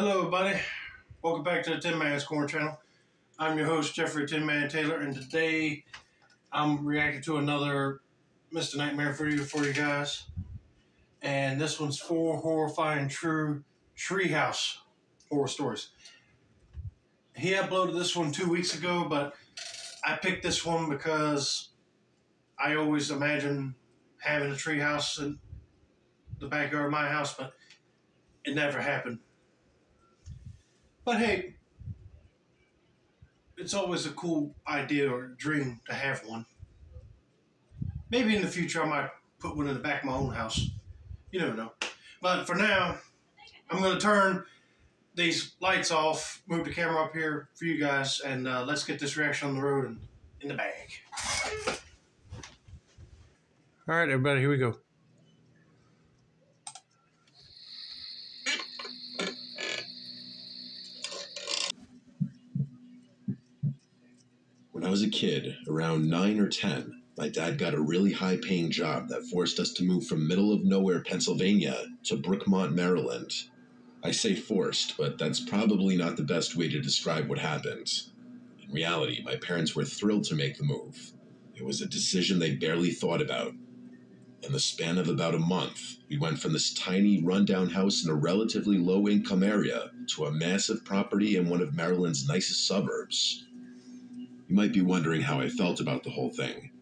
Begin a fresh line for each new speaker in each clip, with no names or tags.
Hello everybody, welcome back to the Tin Man's Corner channel. I'm your host Jeffrey Tin Man Taylor, and today I'm reacting to another Mr. Nightmare video for you guys. And this one's for Horrifying Treehouse horror stories. He uploaded this one 2 weeks ago, but I picked this one because I always imagine having a treehouse in the backyard of my house, but it never happened. But hey, it's always a cool idea or dream to have one. Maybe in the future I might put one in the back of my own house. You never know. But for now, I'm going to turn these lights off, move the camera up here for you guys, and let's get this reaction on the road and in the bag. All right, everybody, here we go.
When I was a kid, around 9 or 10, my dad got a really high-paying job that forced us to move from middle-of-nowhere Pennsylvania to Brookmont, Maryland. I say forced, but that's probably not the best way to describe what happened. In reality, my parents were thrilled to make the move. It was a decision they barely thought about. In the span of about a month, we went from this tiny, rundown house in a relatively low-income area to a massive property in one of Maryland's nicest suburbs. You might be wondering how I felt about the whole thing.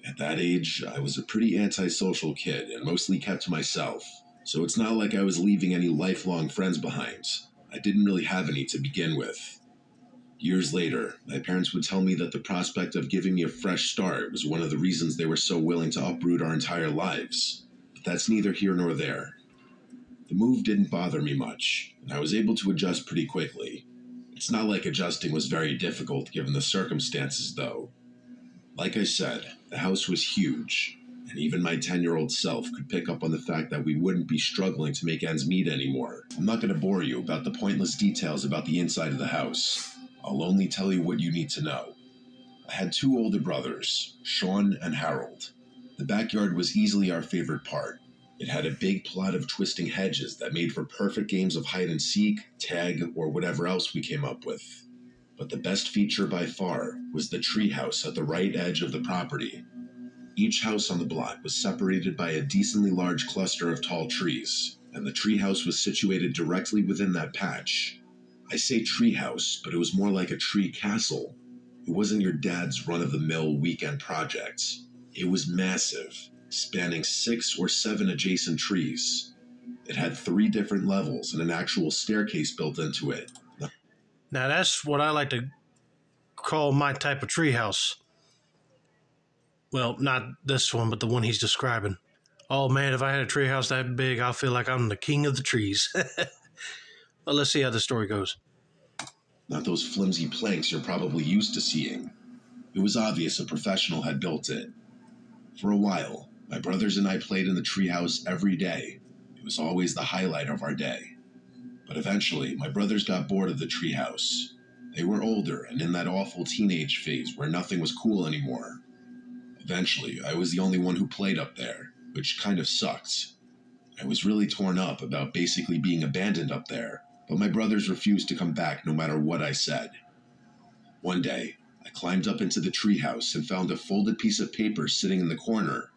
At that age, I was a pretty antisocial kid and mostly kept to myself, so it's not like I was leaving any lifelong friends behind. I didn't really have any to begin with. Years later, my parents would tell me that the prospect of giving me a fresh start was one of the reasons they were so willing to uproot our entire lives. But that's neither here nor there. The move didn't bother me much, and I was able to adjust pretty quickly. It's not like adjusting was very difficult given the circumstances, though. Like I said, the house was huge, and even my 10-year-old self could pick up on the fact that we wouldn't be struggling to make ends meet anymore. I'm not going to bore you about the pointless details about the inside of the house. I'll only tell you what you need to know. I had two older brothers, Sean and Harold. The backyard was easily our favorite part. It had a big plot of twisting hedges that made for perfect games of hide and seek, tag, or whatever else we came up with. But the best feature by far was the treehouse at the right edge of the property. Each house on the block was separated by a decently large cluster of tall trees, and the treehouse was situated directly within that patch. I say treehouse, but it was more like a tree castle. It wasn't your dad's run-of-the-mill weekend project. It was massive, spanning 6 or 7 adjacent trees. It had 3 different levels and an actual staircase built into it.
Now that's what I like to call my type of treehouse. Well, not this one, but the one he's describing. Oh man, if I had a treehouse that big, I'll feel like I'm the king of the trees. Well, let's see how the story goes.
Not those flimsy planks you're probably used to seeing. It was obvious a professional had built it. For a while, my brothers and I played in the treehouse every day. It was always the highlight of our day. But eventually, my brothers got bored of the treehouse. They were older and in that awful teenage phase where nothing was cool anymore. Eventually, I was the only one who played up there, which kind of sucked. I was really torn up about basically being abandoned up there, but my brothers refused to come back no matter what I said. One day, I climbed up into the treehouse and found a folded piece of paper sitting in the corner.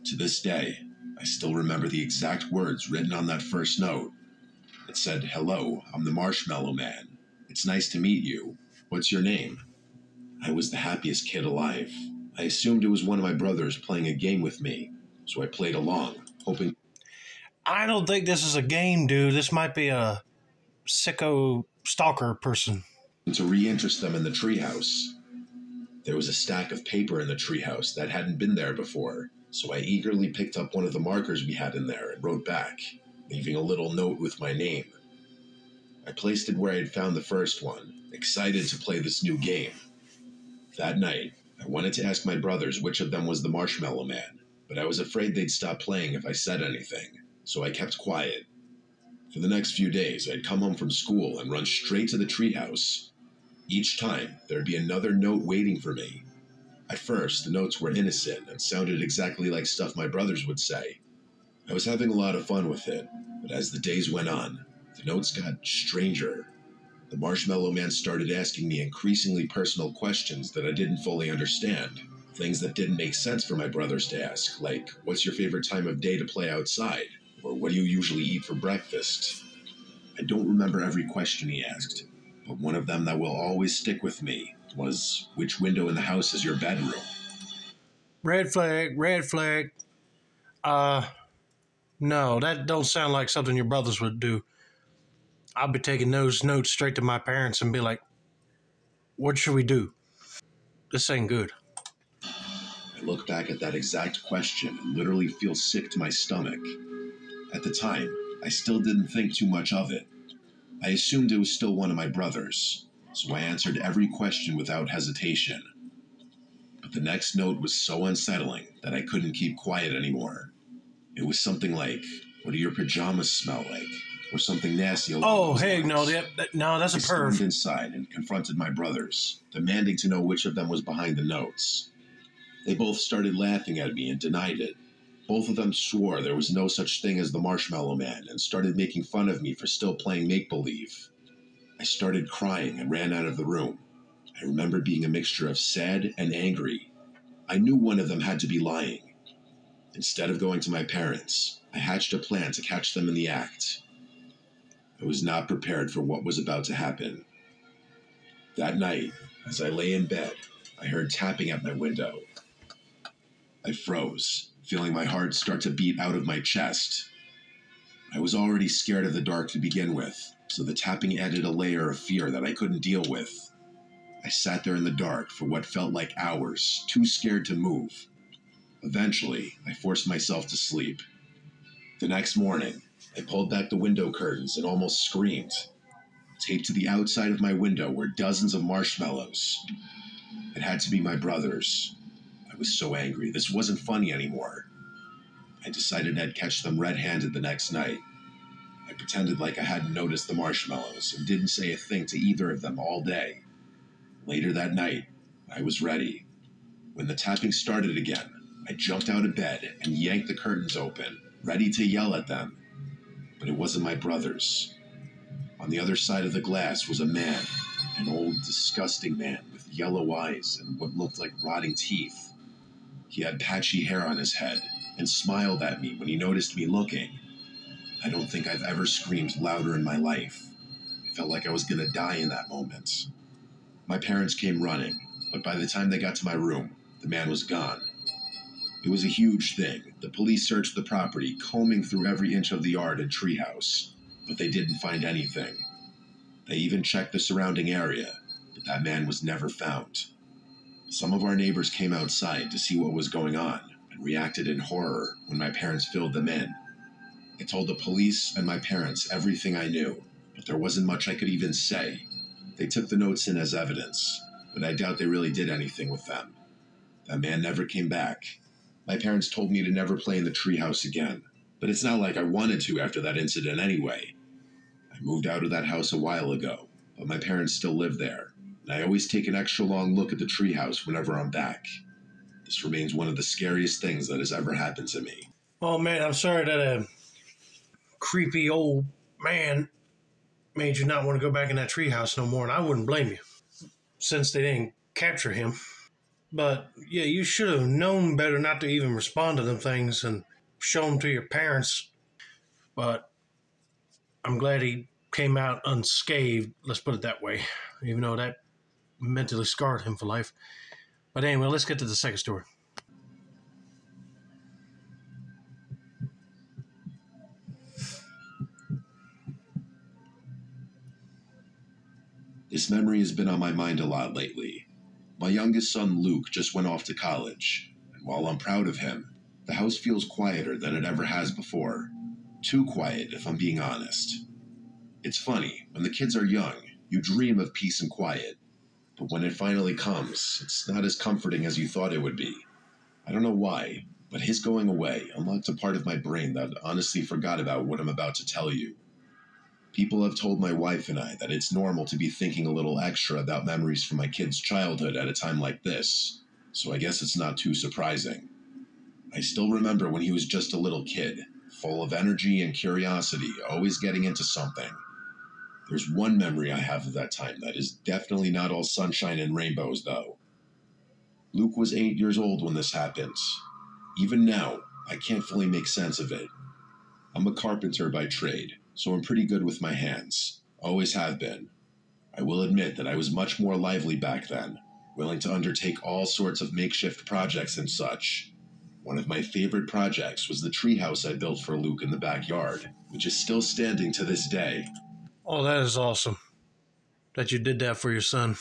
To this day, I still remember the exact words written on that first note. It said, "Hello, I'm the Marshmallow Man. It's nice to meet you. What's your name?" I was the happiest kid alive. I assumed it was one of my brothers playing a game with me, so I played along, hoping...
I don't think this is a game, dude. This might be a sicko stalker person.
...to re-interest them in the treehouse. There was a stack of paper in the treehouse that hadn't been there before, so I eagerly picked up one of the markers we had in there and wrote back, leaving a little note with my name. I placed it where I had found the first one, excited to play this new game. That night, I wanted to ask my brothers which of them was the Marshmallow Man, but I was afraid they'd stop playing if I said anything, so I kept quiet. For the next few days, I'd come home from school and run straight to the treehouse. Each time, there'd be another note waiting for me. At first, the notes were innocent and sounded exactly like stuff my brothers would say. I was having a lot of fun with it, but as the days went on, The notes got stranger. The Marshmallow Man started asking me increasingly personal questions that I didn't fully understand. Things that didn't make sense for my brothers to ask, like, what's your favorite time of day to play outside? Or what do you usually eat for breakfast? I don't remember every question he asked, but one of them that will always stick with me was, which window in the house is your bedroom?
Red flag, red flag. No, that don't sound like something your brothers would do. I'll be taking those notes straight to my parents and be like, what should we do? This ain't good.
I look back at that exact question and literally feel sick to my stomach. At the time, I still didn't think too much of it. I assumed it was still one of my brothers, so I answered every question without hesitation. But the next note was so unsettling that I couldn't keep quiet anymore. It was something like, what do your pajamas smell like? Or something nasty along those
hey,
lines.
no, that's a
I stormed
perv.
inside and confronted my brothers, demanding to know which of them was behind the notes. They both started laughing at me and denied it. Both of them swore there was no such thing as the Marshmallow Man and started making fun of me for still playing make-believe. I started crying and ran out of the room. I remember being a mixture of sad and angry. I knew one of them had to be lying. Instead of going to my parents, I hatched a plan to catch them in the act. I was not prepared for what was about to happen. That night, as I lay in bed, I heard tapping at my window. I froze, feeling my heart start to beat out of my chest. I was already scared of the dark to begin with, so the tapping added a layer of fear that I couldn't deal with. I sat there in the dark for what felt like hours, too scared to move. Eventually, I forced myself to sleep. The next morning, I pulled back the window curtains and almost screamed. Taped to the outside of my window were dozens of marshmallows. It had to be my brothers. I was so angry. This wasn't funny anymore. I decided I'd catch them red-handed the next night. I pretended like I hadn't noticed the marshmallows and didn't say a thing to either of them all day. Later that night, I was ready. When the tapping started again, I jumped out of bed and yanked the curtains open, ready to yell at them. But it wasn't my brothers. On the other side of the glass was a man, an old, disgusting man with yellow eyes and what looked like rotting teeth. He had patchy hair on his head and smiled at me when he noticed me looking. I don't think I've ever screamed louder in my life. I felt like I was going to die in that moment. My parents came running, but by the time they got to my room, the man was gone. It was a huge thing. The police searched the property, combing through every inch of the yard and treehouse, but they didn't find anything. They even checked the surrounding area, but that man was never found. Some of our neighbors came outside to see what was going on and reacted in horror when my parents filled them in. I told the police and my parents everything I knew, but there wasn't much I could even say. They took the notes in as evidence, but I doubt they really did anything with them. That man never came back. My parents told me to never play in the treehouse again, but it's not like I wanted to after that incident anyway. I moved out of that house a while ago, but my parents still live there, and I always take an extra long look at the treehouse whenever I'm back. This remains one of the scariest things that has ever happened to me.
Oh, man, I'm sorry that a creepy old man made you not want to go back in that treehouse no more, and I wouldn't blame you, since they didn't capture him. But, yeah, you should have known better not to even respond to them things and show them to your parents. But I'm glad he came out unscathed, let's put it that way, even though that mentally scarred him for life. But anyway, let's get to the second story.
This memory has been on my mind a lot lately. My youngest son, Luke, just went off to college, and while I'm proud of him, the house feels quieter than it ever has before. Too quiet, if I'm being honest. It's funny, when the kids are young, you dream of peace and quiet, but when it finally comes, it's not as comforting as you thought it would be. I don't know why, but his going away unlocked a part of my brain that honestly forgot about what I'm about to tell you. People have told my wife and I that it's normal to be thinking a little extra about memories from my kid's childhood at a time like this, so I guess it's not too surprising. I still remember when he was just a little kid, full of energy and curiosity, always getting into something. There's one memory I have of that time that is definitely not all sunshine and rainbows, though. Luke was 8 years old when this happened. Even now, I can't fully make sense of it. I'm a carpenter by trade, so I'm pretty good with my hands. Always have been. I will admit that I was much more lively back then, willing to undertake all sorts of makeshift projects and such. One of my favorite projects was the treehouse I built for Luke in the backyard, which is still standing to this day.
Oh, that is awesome that you did that for your son.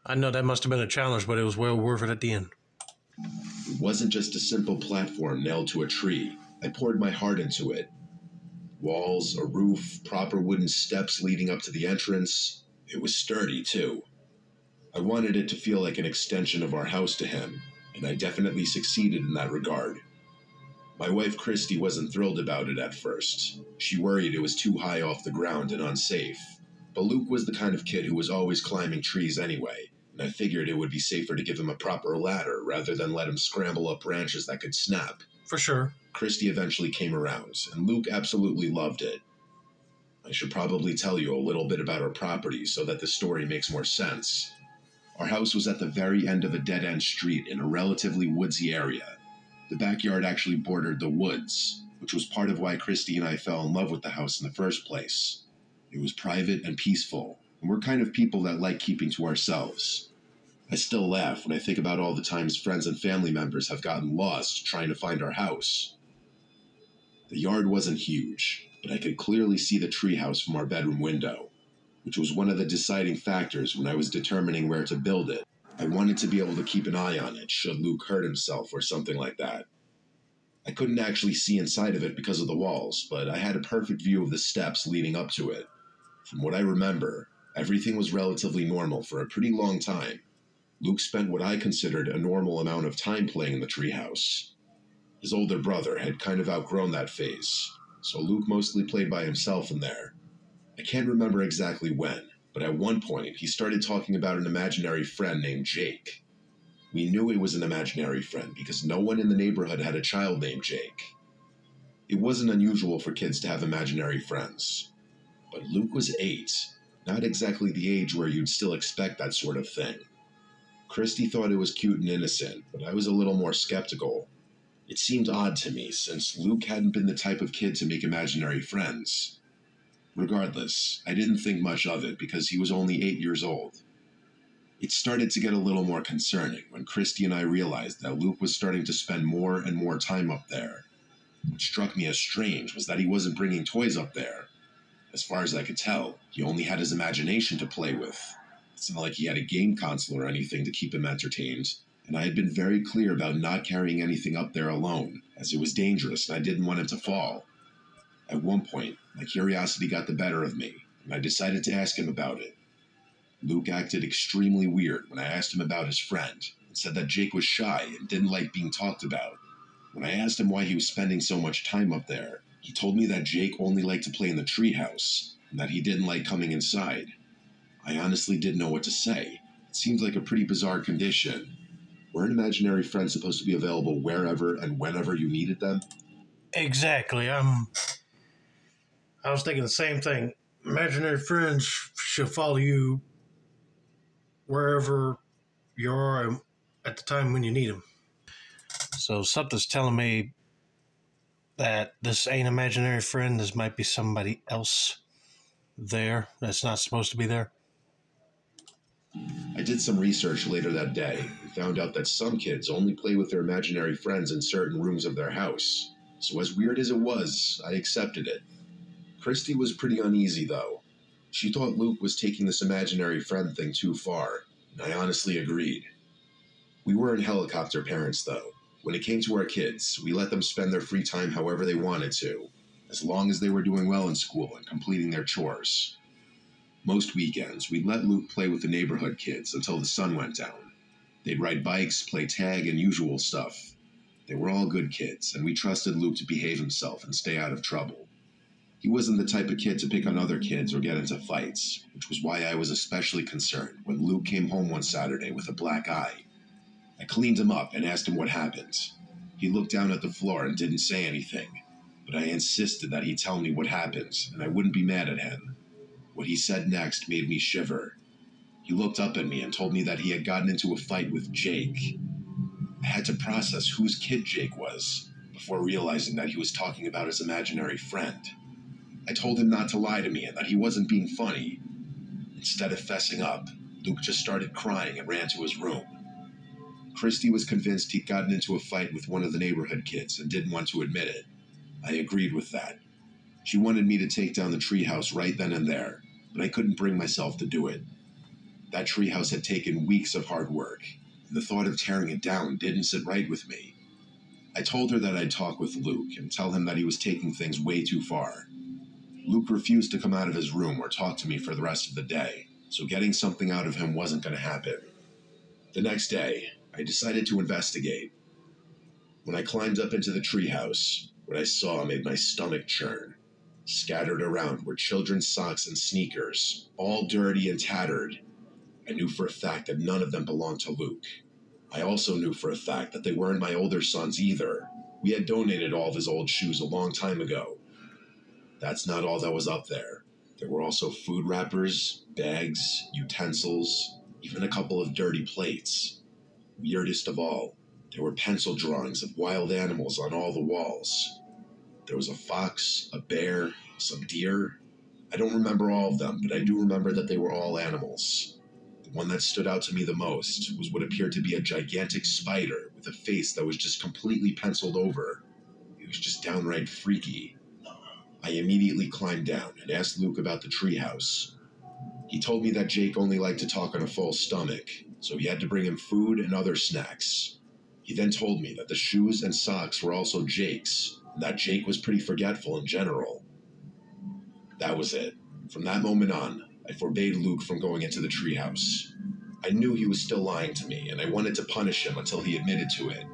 I know that must have been a challenge, but it was well worth it at the end.
It wasn't just a simple platform nailed to a tree. I poured my heart into it. Walls, a roof, proper wooden steps leading up to the entrance. It was sturdy, too. I wanted it to feel like an extension of our house to him, and I definitely succeeded in that regard. My wife Christy wasn't thrilled about it at first. She worried it was too high off the ground and unsafe. But Luke was the kind of kid who was always climbing trees anyway, and I figured it would be safer to give him a proper ladder rather than let him scramble up branches that could snap.
For sure.
Christy eventually came around, and Luke absolutely loved it. I should probably tell you a little bit about our property so that the story makes more sense. Our house was at the very end of a dead-end street in a relatively woodsy area. The backyard actually bordered the woods, which was part of why Christy and I fell in love with the house in the first place. It was private and peaceful, and we're kind of people that like keeping to ourselves. I still laugh when I think about all the times friends and family members have gotten lost trying to find our house. The yard wasn't huge, but I could clearly see the treehouse from our bedroom window, which was one of the deciding factors when I was determining where to build it. I wanted to be able to keep an eye on it should Luke hurt himself or something like that. I couldn't actually see inside of it because of the walls, but I had a perfect view of the steps leading up to it. From what I remember, everything was relatively normal for a pretty long time. Luke spent what I considered a normal amount of time playing in the treehouse. His older brother had kind of outgrown that phase, so Luke mostly played by himself in there. I can't remember exactly when, but at one point he started talking about an imaginary friend named Jake. We knew it was an imaginary friend because no one in the neighborhood had a child named Jake. It wasn't unusual for kids to have imaginary friends. But Luke was 8, not exactly the age where you'd still expect that sort of thing. Christy thought it was cute and innocent, but I was a little more skeptical. It seemed odd to me, since Luke hadn't been the type of kid to make imaginary friends. Regardless, I didn't think much of it because he was only 8 years old. It started to get a little more concerning when Christy and I realized that Luke was starting to spend more and more time up there. What struck me as strange was that he wasn't bringing toys up there. As far as I could tell, he only had his imagination to play with. It's not like he had a game console or anything to keep him entertained, and I had been very clear about not carrying anything up there alone, as it was dangerous and I didn't want him to fall. At one point, my curiosity got the better of me, and I decided to ask him about it. Luke acted extremely weird when I asked him about his friend, and said that Jake was shy and didn't like being talked about. When I asked him why he was spending so much time up there, he told me that Jake only liked to play in the treehouse, and that he didn't like coming inside. I honestly didn't know what to say. It seemed like a pretty bizarre condition. Weren't imaginary friends supposed to be available wherever and whenever you needed them?
Exactly. I was thinking the same thing. Imaginary friends should follow you wherever you are at the time when you need them. So something's telling me that this ain't imaginary friend. This might be somebody else there that's not supposed to be there.
I did some research later that day and found out that some kids only play with their imaginary friends in certain rooms of their house. So as weird as it was, I accepted it. Christy was pretty uneasy, though. She thought Luke was taking this imaginary friend thing too far, and I honestly agreed. We weren't helicopter parents, though. When it came to our kids, we let them spend their free time however they wanted to, as long as they were doing well in school and completing their chores. Most weekends, we'd let Luke play with the neighborhood kids until the sun went down. They'd ride bikes, play tag, and usual stuff. They were all good kids, and we trusted Luke to behave himself and stay out of trouble. He wasn't the type of kid to pick on other kids or get into fights, which was why I was especially concerned when Luke came home one Saturday with a black eye. I cleaned him up and asked him what happened. He looked down at the floor and didn't say anything, but I insisted that he tell me what happened, and I wouldn't be mad at him. What he said next made me shiver. He looked up at me and told me that he had gotten into a fight with Jake. I had to process whose kid Jake was before realizing that he was talking about his imaginary friend. I told him not to lie to me and that he wasn't being funny. Instead of fessing up, Luke just started crying and ran to his room. Christy was convinced he'd gotten into a fight with one of the neighborhood kids and didn't want to admit it. I agreed with that. She wanted me to take down the treehouse right then and there, but I couldn't bring myself to do it. That treehouse had taken weeks of hard work, and the thought of tearing it down didn't sit right with me. I told her that I'd talk with Luke and tell him that he was taking things way too far. Luke refused to come out of his room or talk to me for the rest of the day, so getting something out of him wasn't going to happen. The next day, I decided to investigate. When I climbed up into the treehouse, what I saw made my stomach churn. Scattered around were children's socks and sneakers, all dirty and tattered. I knew for a fact that none of them belonged to Luke. I also knew for a fact that they weren't my older son's either. We had donated all of his old shoes a long time ago. That's not all that was up there. There were also food wrappers, bags, utensils, even a couple of dirty plates. Weirdest of all, there were pencil drawings of wild animals on all the walls. There was a fox, a bear, some deer. I don't remember all of them, but I do remember that they were all animals. The one that stood out to me the most was what appeared to be a gigantic spider with a face that was just completely penciled over. It was just downright freaky. I immediately climbed down and asked Luke about the treehouse. He told me that Jake only liked to talk on a full stomach, so he had to bring him food and other snacks. He then told me that the shoes and socks were also Jake's, and that Jake was pretty forgetful in general. That was it. From that moment on, I forbade Luke from going into the treehouse. I knew he was still lying to me, and I wanted to punish him until he admitted to it.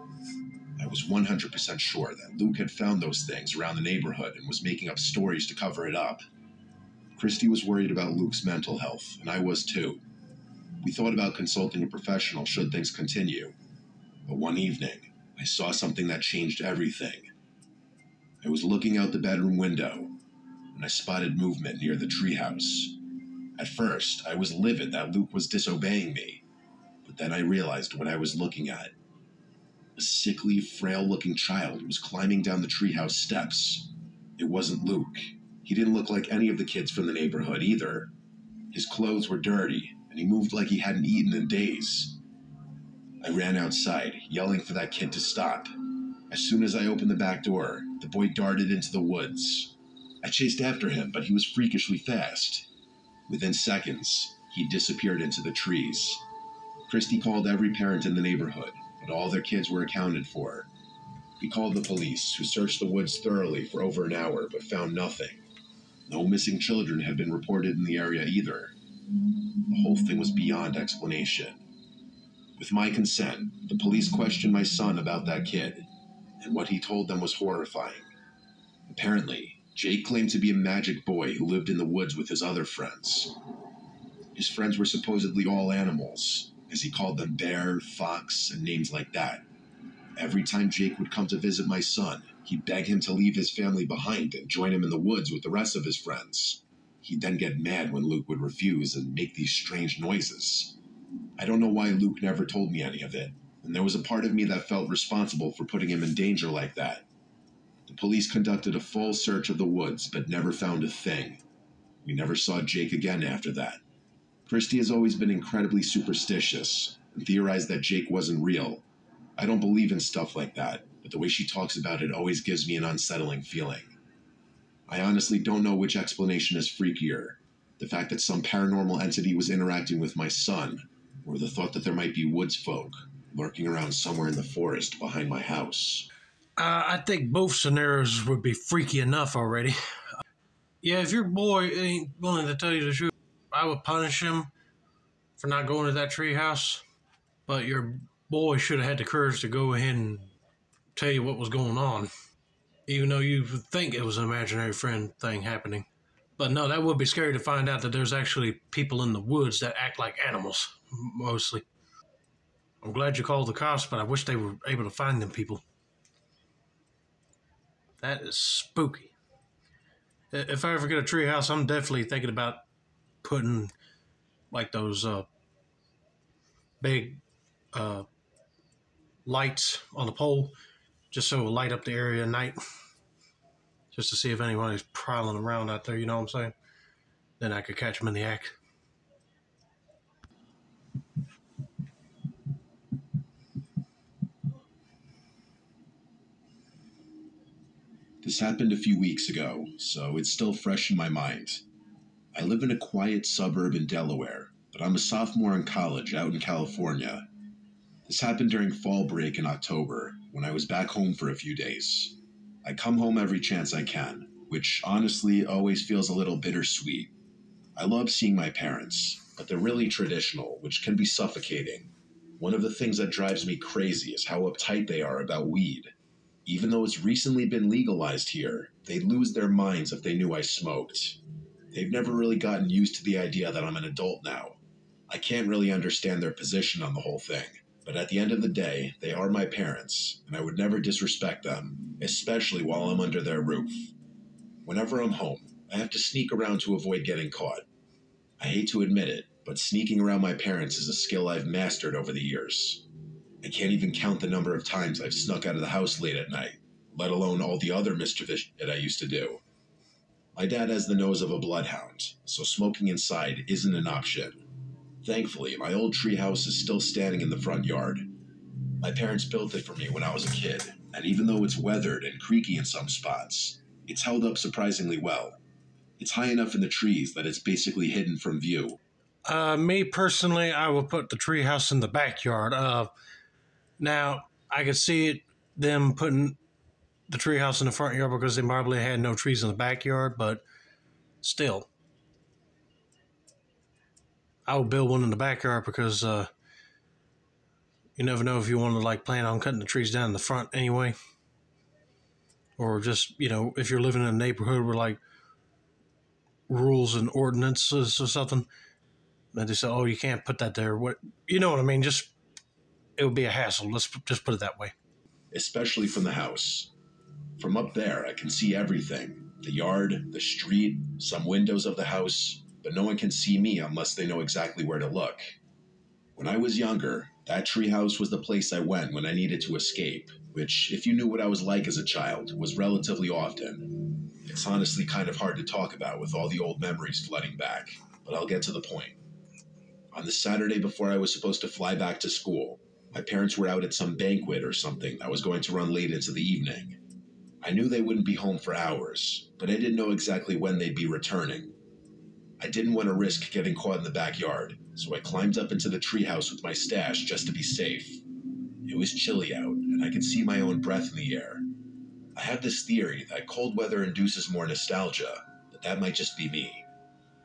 I was 100% sure that Luke had found those things around the neighborhood and was making up stories to cover it up. Christy was worried about Luke's mental health, and I was too. We thought about consulting a professional should things continue. But one evening, I saw something that changed everything. I was looking out the bedroom window, and I spotted movement near the treehouse. At first, I was livid that Luke was disobeying me, but then I realized what I was looking at. A sickly, frail-looking child was climbing down the treehouse steps. It wasn't Luke. He didn't look like any of the kids from the neighborhood either. His clothes were dirty, and he moved like he hadn't eaten in days. I ran outside, yelling for that kid to stop. As soon as I opened the back door, the boy darted into the woods. I chased after him, but he was freakishly fast. Within seconds, he disappeared into the trees. Christy called every parent in the neighborhood, but all their kids were accounted for. We called the police, who searched the woods thoroughly for over an hour, but found nothing. No missing children had been reported in the area either. The whole thing was beyond explanation. With my consent, the police questioned my son about that kid, and what he told them was horrifying. Apparently, Jake claimed to be a magic boy who lived in the woods with his other friends. His friends were supposedly all animals, as he called them bear, fox, and names like that. Every time Jake would come to visit my son, he'd beg him to leave his family behind and join him in the woods with the rest of his friends. He'd then get mad when Luke would refuse and make these strange noises. I don't know why Luke never told me any of it, and there was a part of me that felt responsible for putting him in danger like that. The police conducted a full search of the woods, but never found a thing. We never saw Jake again after that. Christy has always been incredibly superstitious and theorized that Jake wasn't real. I don't believe in stuff like that, but the way she talks about it always gives me an unsettling feeling. I honestly don't know which explanation is freakier, the fact that some paranormal entity was interacting with my son, or the thought that there might be woods folk lurking around somewhere in the forest behind my house.
I think both scenarios would be freaky enough already. Yeah, if your boy ain't willing to tell you the truth, I would punish him for not going to that treehouse. But your boy should have had the courage to go ahead and tell you what was going on, even though you would think it was an imaginary friend thing happening. But no, that would be scary to find out that there's actually people in the woods that act like animals, mostly. I'm glad you called the cops, but I wish they were able to find them people. That is spooky. If I ever get a treehouse, I'm definitely thinking about putting like those big lights on the pole just so it will light up the area at night, just to see if anybody's prowling around out there, you know what I'm saying? Then I could catch them in the act.
This happened a few weeks ago, so it's still fresh in my mind. I live in a quiet suburb in Delaware, but I'm a sophomore in college out in California. This happened during fall break in October, when I was back home for a few days. I come home every chance I can, which honestly always feels a little bittersweet. I love seeing my parents, but they're really traditional, which can be suffocating. One of the things that drives me crazy is how uptight they are about weed. Even though it's recently been legalized here, they'd lose their minds if they knew I smoked. They've never really gotten used to the idea that I'm an adult now. I can't really understand their position on the whole thing, but at the end of the day, they are my parents, and I would never disrespect them, especially while I'm under their roof. Whenever I'm home, I have to sneak around to avoid getting caught. I hate to admit it, but sneaking around my parents is a skill I've mastered over the years. I can't even count the number of times I've snuck out of the house late at night, let alone all the other mischievous shit I used to do. My dad has the nose of a bloodhound, so smoking inside isn't an option. Thankfully, my old treehouse is still standing in the front yard. My parents built it for me when I was a kid, and even though it's weathered and creaky in some spots, it's held up surprisingly well. It's high enough in the trees that it's basically hidden from view.
Me personally, I would put the treehouse in the backyard. Now, I could see them putting the treehouse in the front yard because they probably had no trees in the backyard, but still, I would build one in the backyard because you never know if you want to like plan on cutting the trees down in the front anyway, or just, you know, if you're living in a neighborhood with like rules and ordinances or something, then they say, oh, you can't put that there. What, you know what I mean? Just, it would be a hassle. Let's just put it that way.
Especially from the house. From up there, I can see everything. The yard, the street, some windows of the house, but no one can see me unless they know exactly where to look. When I was younger, that treehouse was the place I went when I needed to escape, which, if you knew what I was like as a child, was relatively often. It's honestly kind of hard to talk about with all the old memories flooding back, but I'll get to the point. On the Saturday before I was supposed to fly back to school, my parents were out at some banquet or something that was going to run late into the evening. I knew they wouldn't be home for hours, but I didn't know exactly when they'd be returning. I didn't want to risk getting caught in the backyard, so I climbed up into the treehouse with my stash just to be safe. It was chilly out, and I could see my own breath in the air. I have this theory that cold weather induces more nostalgia, but that might just be me.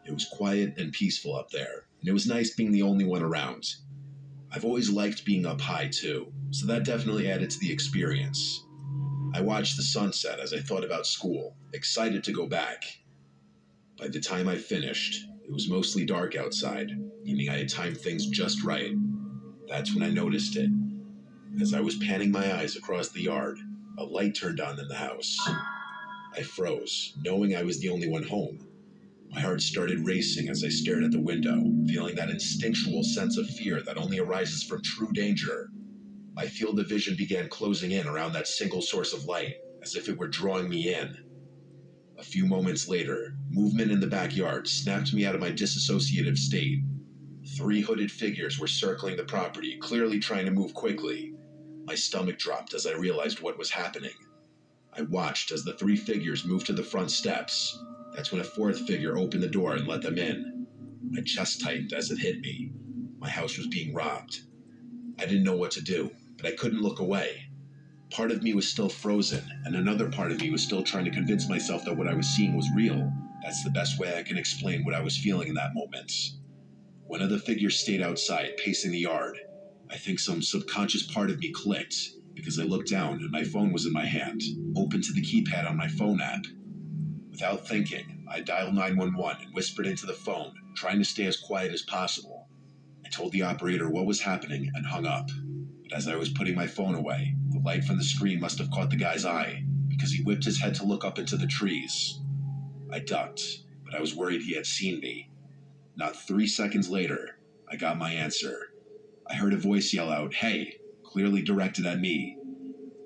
It was quiet and peaceful up there, and it was nice being the only one around. I've always liked being up high too, so that definitely added to the experience. I watched the sunset as I thought about school, excited to go back. By the time I finished, it was mostly dark outside, meaning I had timed things just right. That's when I noticed it. As I was panning my eyes across the yard, a light turned on in the house. I froze, knowing I was the only one home. My heart started racing as I stared at the window, feeling that instinctual sense of fear that only arises from true danger. My field of vision began closing in around that single source of light, as if it were drawing me in. A few moments later, movement in the backyard snapped me out of my disassociative state. 3 hooded figures were circling the property, clearly trying to move quickly. My stomach dropped as I realized what was happening. I watched as the 3 figures moved to the front steps. That's when a 4th figure opened the door and let them in. My chest tightened as it hit me. My house was being robbed. I didn't know what to do, but I couldn't look away. Part of me was still frozen, and another part of me was still trying to convince myself that what I was seeing was real. That's the best way I can explain what I was feeling in that moment. One of the figures stayed outside, pacing the yard. I think some subconscious part of me clicked, because I looked down and my phone was in my hand, open to the keypad on my phone app. Without thinking, I dialed 911 and whispered into the phone, trying to stay as quiet as possible. I told the operator what was happening and hung up. But as I was putting my phone away, the light from the screen must have caught the guy's eye, because he whipped his head to look up into the trees. I ducked, but I was worried he had seen me. Not 3 seconds later, I got my answer. I heard a voice yell out, "Hey," clearly directed at me.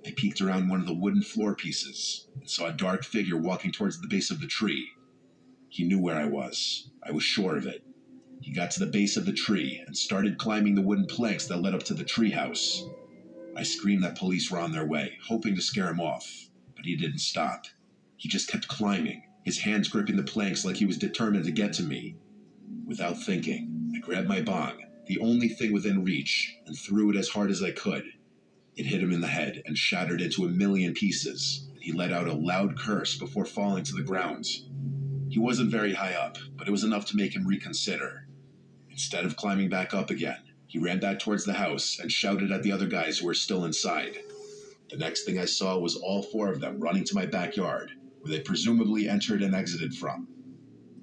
I peeked around one of the wooden floor pieces and saw a dark figure walking towards the base of the tree. He knew where I was. I was sure of it. He got to the base of the tree and started climbing the wooden planks that led up to the treehouse. I screamed that police were on their way, hoping to scare him off, but he didn't stop. He just kept climbing, his hands gripping the planks like he was determined to get to me. Without thinking, I grabbed my bong, the only thing within reach, and threw it as hard as I could. It hit him in the head and shattered into a million pieces. He let out a loud curse before falling to the ground. He wasn't very high up, but it was enough to make him reconsider. Instead of climbing back up again, he ran back towards the house and shouted at the other guys who were still inside. The next thing I saw was all 4 of them running to my backyard, where they presumably entered and exited from.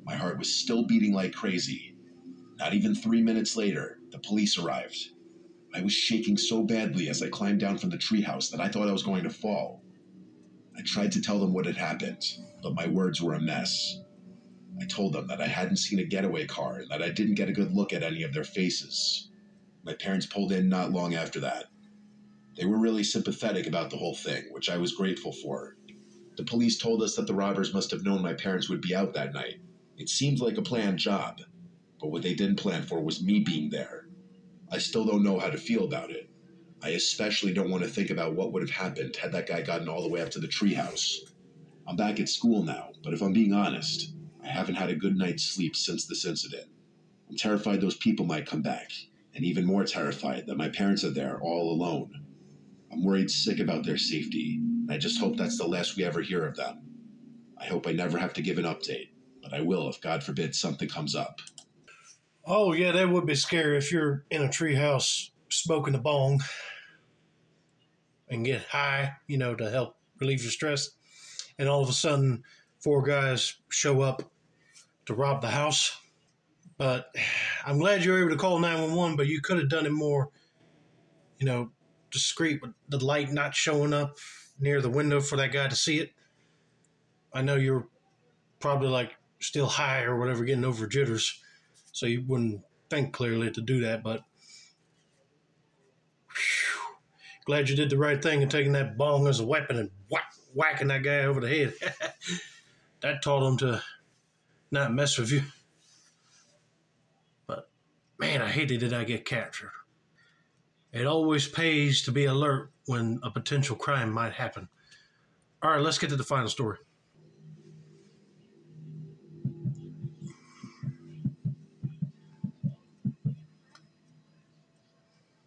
My heart was still beating like crazy. Not even 3 minutes later, the police arrived. I was shaking so badly as I climbed down from the treehouse that I thought I was going to fall. I tried to tell them what had happened, but my words were a mess. I told them that I hadn't seen a getaway car and that I didn't get a good look at any of their faces. My parents pulled in not long after that. They were really sympathetic about the whole thing, which I was grateful for. The police told us that the robbers must have known my parents would be out that night. It seemed like a planned job, but what they didn't plan for was me being there. I still don't know how to feel about it. I especially don't want to think about what would have happened had that guy gotten all the way up to the treehouse. I'm back at school now, but if I'm being honest, I haven't had a good night's sleep since this incident. I'm terrified those people might come back, and even more terrified that my parents are there all alone. I'm worried sick about their safety, and I just hope that's the last we ever hear of them. I hope I never have to give an update, but I will if God forbid something comes up.
Oh, yeah, that would be scary if you're in a treehouse smoking a bong and get high, to help relieve your stress. And all of a sudden, 4 guys show up to rob the house. But I'm glad you were able to call 911, but you could have done it more, discreet with the light not showing up near the window for that guy to see it. I know you're probably still high or whatever, getting over jitters, so you wouldn't think clearly to do that, but glad you did the right thing and taking that bong as a weapon and whacking that guy over the head. That taught him to not mess with you. But, man, I hated that I get captured. It always pays to be alert when a potential crime might happen. All right, let's get to the final story.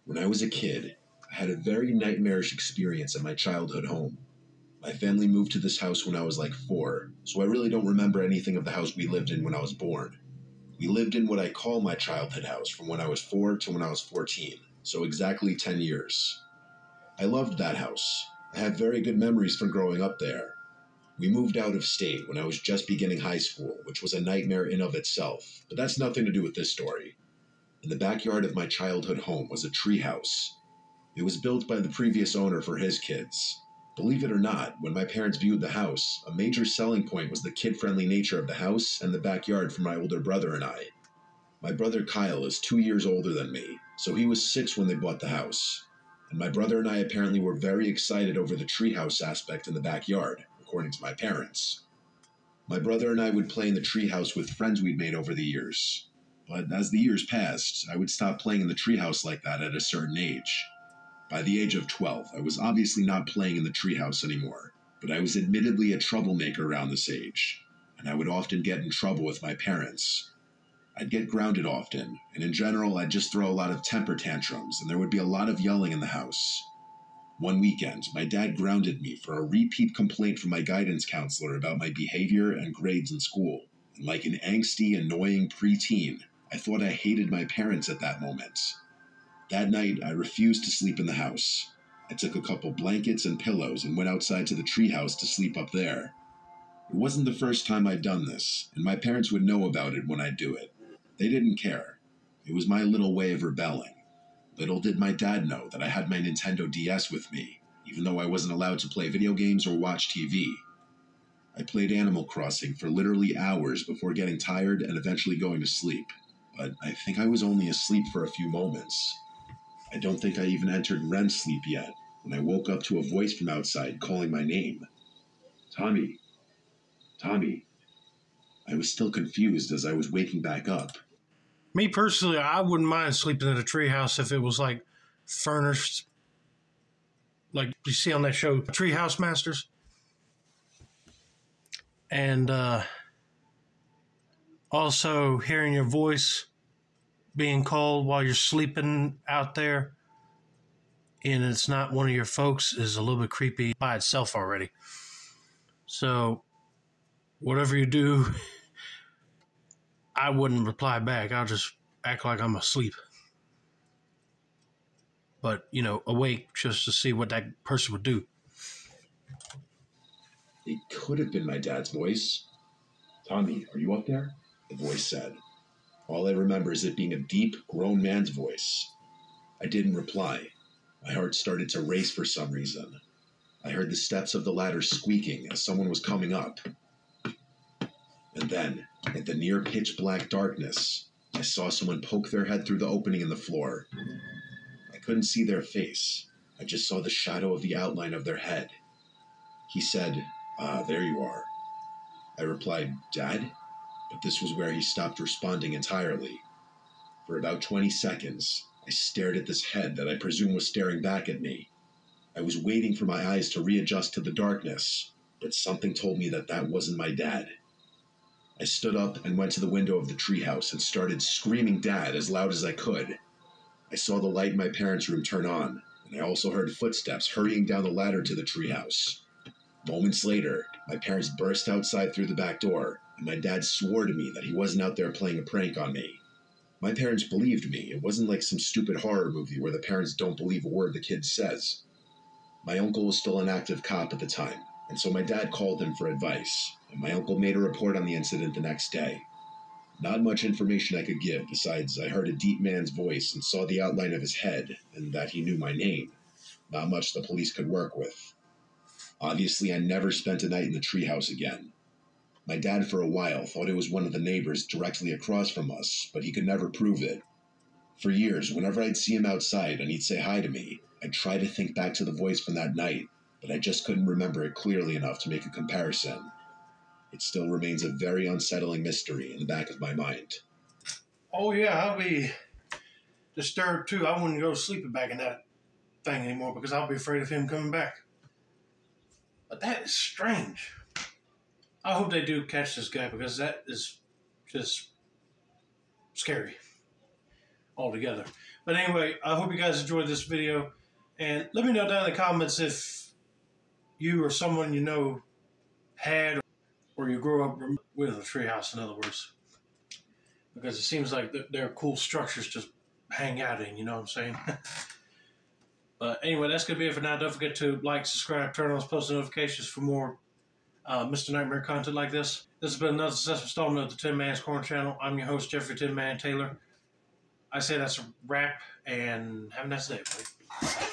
When I was a kid, I had a very nightmarish experience at my childhood home. My family moved to this house when I was 4, so I really don't remember anything of the house we lived in when I was born. We lived in what I call my childhood house from when I was 4 to when I was 14, so exactly 10 years. I loved that house. I have very good memories from growing up there. We moved out of state when I was just beginning high school, which was a nightmare in of itself, but that's nothing to do with this story. In the backyard of my childhood home was a treehouse. It was built by the previous owner for his kids. Believe it or not, when my parents viewed the house, a major selling point was the kid-friendly nature of the house and the backyard for my older brother and I. My brother Kyle is 2 years older than me, so he was 6 when they bought the house. And my brother and I apparently were very excited over the treehouse aspect in the backyard, according to my parents. My brother and I would play in the treehouse with friends we'd made over the years. But as the years passed, I would stop playing in the treehouse like that at a certain age. By the age of 12, I was obviously not playing in the treehouse anymore, but I was admittedly a troublemaker around this age, and I would often get in trouble with my parents. I'd get grounded often, and in general, I'd just throw a lot of temper tantrums, and there would be a lot of yelling in the house. One weekend, my dad grounded me for a repeat complaint from my guidance counselor about my behavior and grades in school, and like an angsty, annoying preteen, I thought I hated my parents at that moment. That night, I refused to sleep in the house. I took a couple blankets and pillows and went outside to the treehouse to sleep up there. It wasn't the first time I'd done this, and my parents would know about it when I'd do it. They didn't care. It was my little way of rebelling. Little did my dad know that I had my Nintendo DS with me, even though I wasn't allowed to play video games or watch TV. I played Animal Crossing for literally hours before getting tired and eventually going to sleep. but I think I was only asleep for a few moments. I don't think I even entered REM sleep yet when I woke up to a voice from outside calling my name. Tommy. Tommy. I was still confused as I was waking back up.
Me personally, I wouldn't mind sleeping in a treehouse if it was like furnished, like you see on that show, Treehouse Masters. And also hearing your voice being called while you're sleeping out there and it's not one of your folks is a little bit creepy by itself already. So whatever you do, I wouldn't reply back. I'll just act like I'm asleep. But, you know, awake just to see what that person would do.
It could have been my dad's voice. Tommy, are you up there? The voice said. All I remember is it being a deep, grown man's voice. I didn't reply. My heart started to race for some reason. I heard the steps of the ladder squeaking as someone was coming up. And then, in the near pitch-black darkness, I saw someone poke their head through the opening in the floor. I couldn't see their face. I just saw the shadow of the outline of their head. He said, there you are. I replied, Dad? But this was where he stopped responding entirely. For about 20 seconds, I stared at this head that I presume was staring back at me. I was waiting for my eyes to readjust to the darkness, but something told me that that wasn't my dad. I stood up and went to the window of the treehouse and started screaming Dad as loud as I could. I saw the light in my parents' room turn on, and I also heard footsteps hurrying down the ladder to the treehouse. Moments later, my parents burst outside through the back door, and my dad swore to me that he wasn't out there playing a prank on me. My parents believed me. It wasn't like some stupid horror movie where the parents don't believe a word the kid says. My uncle was still an active cop at the time, and so my dad called him for advice, and my uncle made a report on the incident the next day. Not much information I could give, besides I heard a deep man's voice and saw the outline of his head, and that he knew my name. Not much the police could work with. Obviously, I never spent a night in the treehouse again. My dad, for a while, thought it was one of the neighbors directly across from us, but he could never prove it. For years, whenever I'd see him outside and he'd say hi to me, I'd try to think back to the voice from that night, but I just couldn't remember it clearly enough to make a comparison. It still remains a very unsettling mystery in the back of my mind.
Oh, yeah, I'll be disturbed, too. I wouldn't go sleeping back in that thing anymore because I'll be afraid of him coming back. But that is strange. I hope they do catch this guy because that is just scary altogether. But anyway, I hope you guys enjoyed this video. And let me know down in the comments if you or someone you know had or you grew up with a treehouse, in other words. Because it seems like they're cool structures to hang out in, you know what I'm saying? But anyway, that's going to be it for now. Don't forget to like, subscribe, turn on those post notifications for more Mr. Nightmare content like this. This has been another successful installment of the Tin Man's Corner channel. I'm your host, Jeffrey Tin Man Taylor. I say that's a wrap, and have a nice day, buddy.